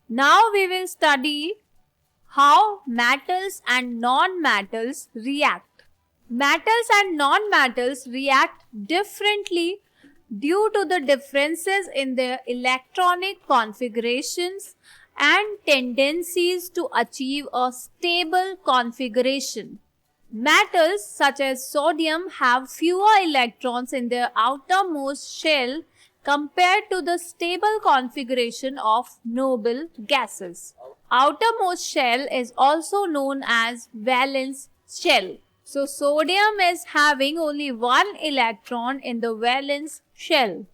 Now we will study how metals and non-metals react. Metals and non-metals react differently due to the differences in their electronic configurations and tendencies to achieve a stable configuration. Metals such as sodium have fewer electrons in their outermost shell compared to the stable configuration of noble gases. Outermost shell is also known as valence shell. So sodium is having only one electron in the valence shell.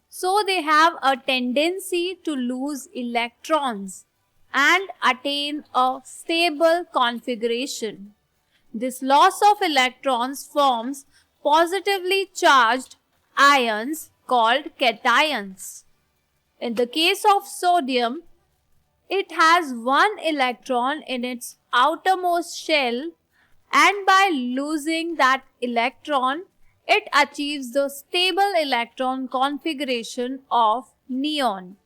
So they have a tendency to lose electrons and attain a stable configuration. This loss of electrons forms positively charged ions called cations. In the case of sodium, it has one electron in its outermost shell, and by losing that electron, it achieves the stable electron configuration of neon,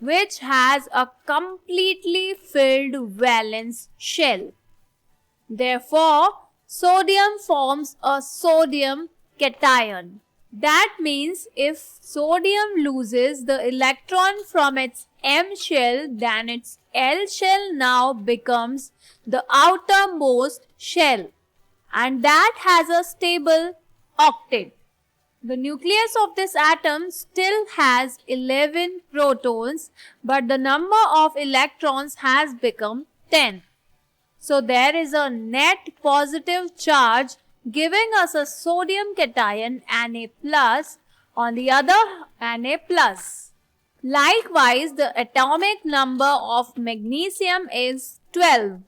which has a completely filled valence shell. Therefore, sodium forms a sodium cation. That means if sodium loses the electron from its M shell, then its L shell now becomes the outermost shell, and that has a stable octet. The nucleus of this atom still has 11 protons, but the number of electrons has become 10. So there is a net positive charge giving us a sodium cation Na plus, on the other Na plus. Likewise, the atomic number of magnesium is 12.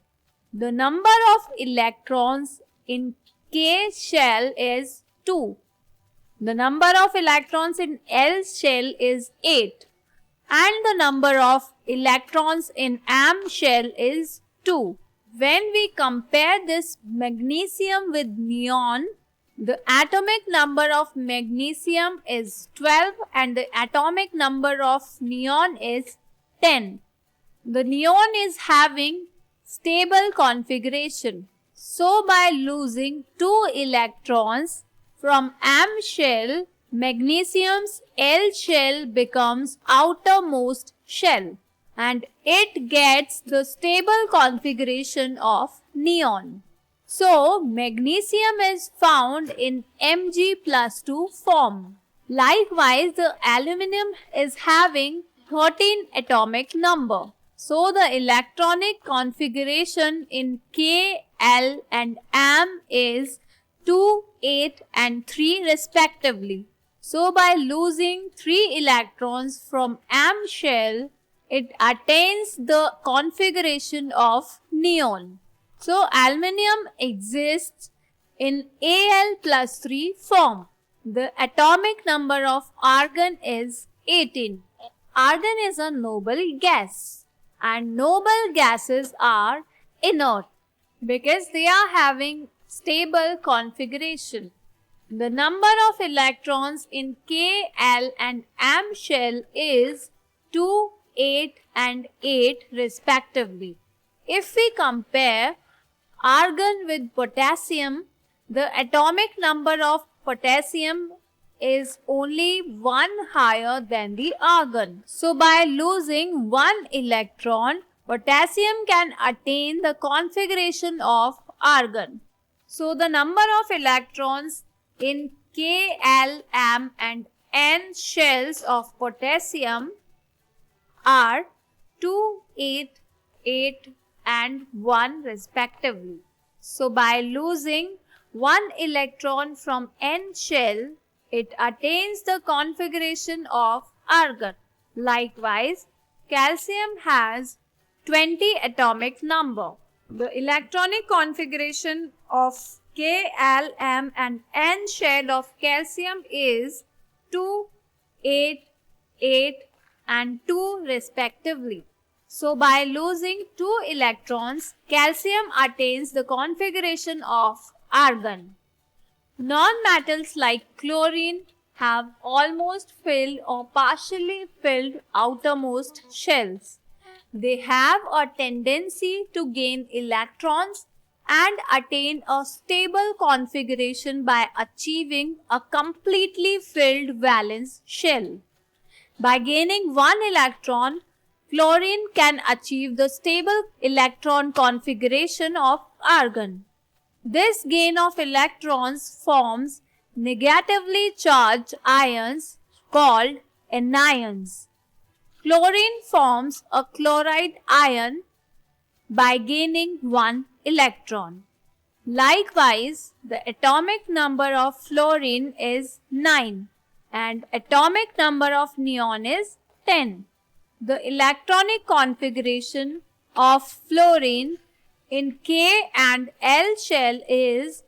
The number of electrons in K shell is 2. The number of electrons in L shell is 8. And the number of electrons in M shell is 2. When we compare this magnesium with neon, the atomic number of magnesium is 12 and the atomic number of neon is 10. The neon is having stable configuration. So by losing 2 electrons from M shell, magnesium's L shell becomes outermost shell, and it gets the stable configuration of neon. So, magnesium is found in Mg+2 form. Likewise, the aluminum is having 13 atomic number. So, the electronic configuration in K, L and M is 2, 8 and 3 respectively. So, by losing 3 electrons from M shell, it attains the configuration of neon. So, aluminium exists in Al+3 form. The atomic number of argon is 18. Argon is a noble gas, and noble gases are inert because they are having stable configuration. The number of electrons in K, L and M shell is 2, 8 and 8 respectively. If we compare argon with potassium, the atomic number of potassium is only 1 higher than the argon. So by losing 1 electron, potassium can attain the configuration of argon. So the number of electrons in K, L, M and N shells of potassium are 2, 8, 8 and 1 respectively. So by losing 1 electron from N shell, it attains the configuration of argon. Likewise, calcium has 20 atomic number. The electronic configuration of K, L, M and N shell of calcium is 2, 8, 8 and 2 respectively. So by losing 2 electrons, calcium attains the configuration of argon. Non-metals like chlorine have almost filled or partially filled outermost shells. They have a tendency to gain electrons and attain a stable configuration by achieving a completely filled valence shell. By gaining one electron, chlorine can achieve the stable electron configuration of argon. This gain of electrons forms negatively charged ions called anions. Chlorine forms a chloride ion by gaining one electron. Likewise, the atomic number of fluorine is 9 and atomic number of neon is 10. The electronic configuration of fluorine in K and L shell is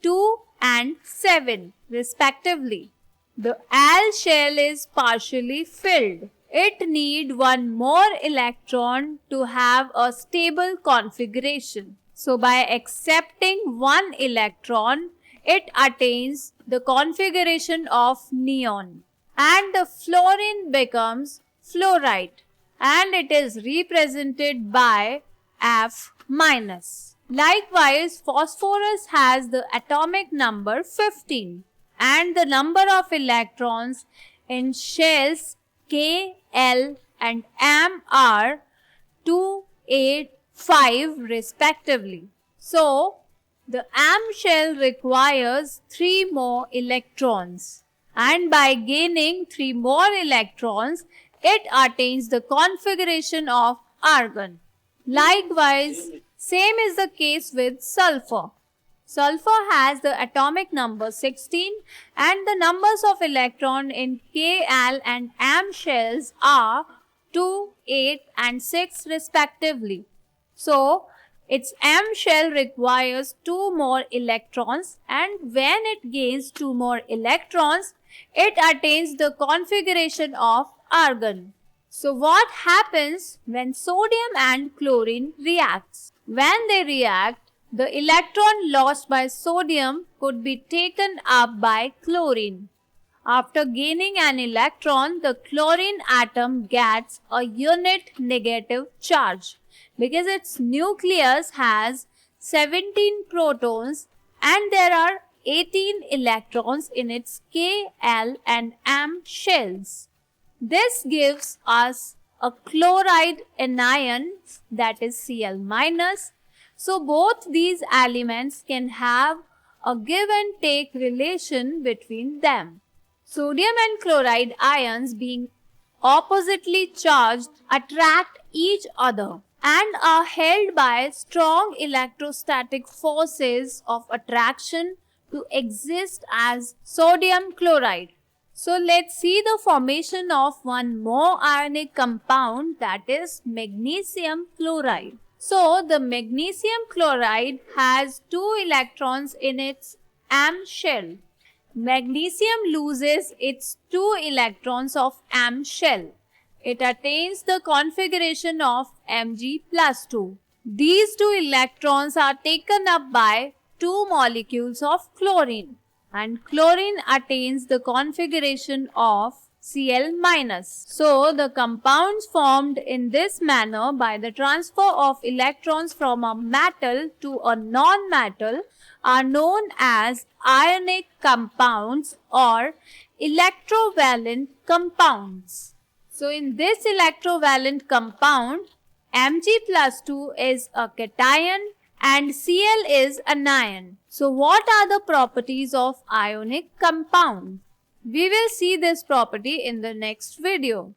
2 and 7 respectively. The Al shell is partially filled. It needs one more electron to have a stable configuration. So by accepting one electron, it attains the configuration of neon. And the fluorine becomes fluoride and it is represented by F-. Likewise, phosphorus has the atomic number 15 and the number of electrons in shells K, L and M are 2, 8, 5 respectively. So, the M shell requires 3 more electrons and by gaining 3 more electrons, it attains the configuration of argon. Likewise, same is the case with sulfur. Sulfur has the atomic number 16 and the numbers of electrons in K, L and M shells are 2, 8 and 6 respectively. So, its M shell requires 2 more electrons and when it gains 2 more electrons, it attains the configuration of argon. So, what happens when sodium and chlorine reacts? When they react, the electron lost by sodium could be taken up by chlorine. After gaining an electron, the chlorine atom gets a unit negative charge because its nucleus has 17 protons and there are 18 electrons in its K, L and M shells. This gives us a chloride anion that is Cl-. So both these elements can have a give and take relation between them. Sodium and chloride ions being oppositely charged attract each other and are held by strong electrostatic forces of attraction to exist as sodium chloride. So let's see the formation of one more ionic compound, that is magnesium chloride. So the magnesium chloride has 2 electrons in its M shell. Magnesium loses its 2 electrons of M shell. It attains the configuration of Mg+2. These 2 electrons are taken up by 2 molecules of chlorine and chlorine attains the configuration of Cl-. So, the compounds formed in this manner by the transfer of electrons from a metal to a non-metal are known as ionic compounds or electrovalent compounds. So, in this electrovalent compound, Mg+2 is a cation and Cl is anion. So, what are the properties of ionic compound? We will see this property in the next video.